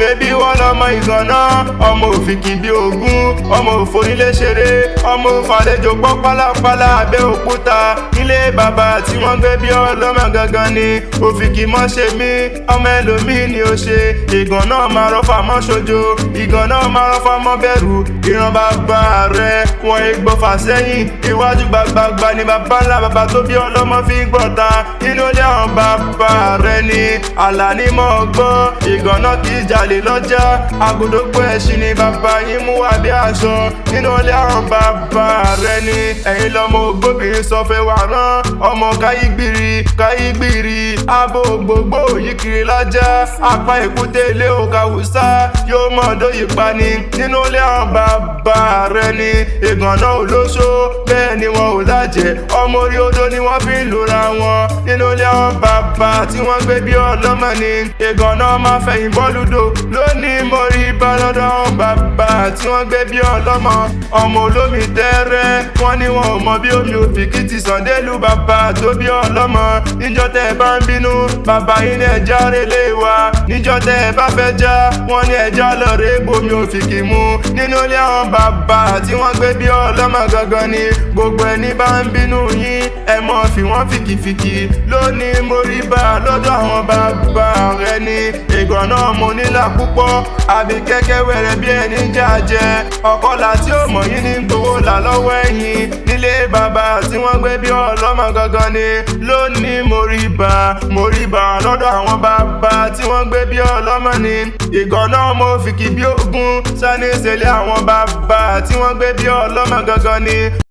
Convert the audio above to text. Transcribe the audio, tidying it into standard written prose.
bébí wọ́n lọ́mọ ìgànná ọmọ òfìkì bí ogún ọmọ òfònílé ṣeré ọmọ òfàlejò pọ́ pálapàla Abẹ́òkúta nílé bàbá tí wọ́n gbé bí ọlọ́mọ gangan ni òfìkì mọ́ ṣe mí ọmọ ẹlòmíì ni ó ṣe ìgànná máa rọ́fà mọ́ ṣojo ìgànná máa rọ́fà mọ́ bẹ̀rù ìran bàbá rẹ̀ wọ́n ìgbọ́fà sẹ́yìn iwájú gbàgbàgbà ni bàbá ńlá bàbá tó bí ọlọ́mọ fi ń gbọ́ta inú ilé àwọn bàbá rẹ̀ ni Àlàní mọ́ gbọ́ ìgànná kì í jalè lọ́jà àgùdógbò ẹṣin ni bàbá yín mú wá bí aṣọ nínú ilé àwọn bàbá rẹ̀ ni ẹ̀yin lọ́mọ ògbóbìnrin sọ fẹ́ wà rán ọmọ káyígbìrì abo gbogbo yìí kiri lọ́jà apá èkúté ilé òkàwùsá yóò mọ̀ dóyè pani nínú ilé àwọn bàbá rẹ̀ ni ìgànná olóṣó bẹ́ẹ̀ ni wọn ò lájẹ̀ ọmọ orí odó ni wọ́n fi ń lura wọn nínú ilé àwọn bàbá tí wọ́n gbé bí ọlọ́mọ ni ìgànná máa fẹ̀yìn bọ́lúdò lónìí mo rí bá lọ́dọ̀ àwọn bàbá tí wọ́n gbé bí ọlọ́mọ ọmọ olómi tẹ́rẹ́ wọ́n ní wọn ò mọ bí omi òfìkì ti sàn délùú bàbá tó bí ọlọ́mọ níjọ́ tẹ́ ẹ bá ń bínú bàbá yín ní ẹja rélé wa níjọ́ tẹ́ ẹ bá fẹ́ já wọ́n ní ẹja lọ́ọ̀rẹ́ bomi òfìkì mu nínú ilé àwọn bàbá tí wọ́n gbé bí ọlọ́mọ gangan ni gbogbo ẹni bá ń bínú yín ẹ mọ̀ fi wọ́n fìkìfìkì lónìí mo rí bá lọ́dọ̀ àwọn bàbá rẹ ni ìgànná mo nílà púpọ̀ àbí kẹ́kẹ́ wẹ̀rẹ̀ bí ẹni jàjẹ́ ọ̀kọ́lá tí ó mọ̀ yín ní gbowó là lọ́wọ́ ẹ̀yìn nílé bàbá tí wọ́n gbé bí ọlọ́mọ gangan ni lónìí mo rí bá lọ́dọ̀ àwọn bàbá tí wọ́n gbé bí ọlọ́mọ ni ìgànná mo fìkì bí ogún sani ìṣẹ̀lẹ̀ àwọn bàbá tí wọ́n gbé bí ọlọ́mọ gangan ni.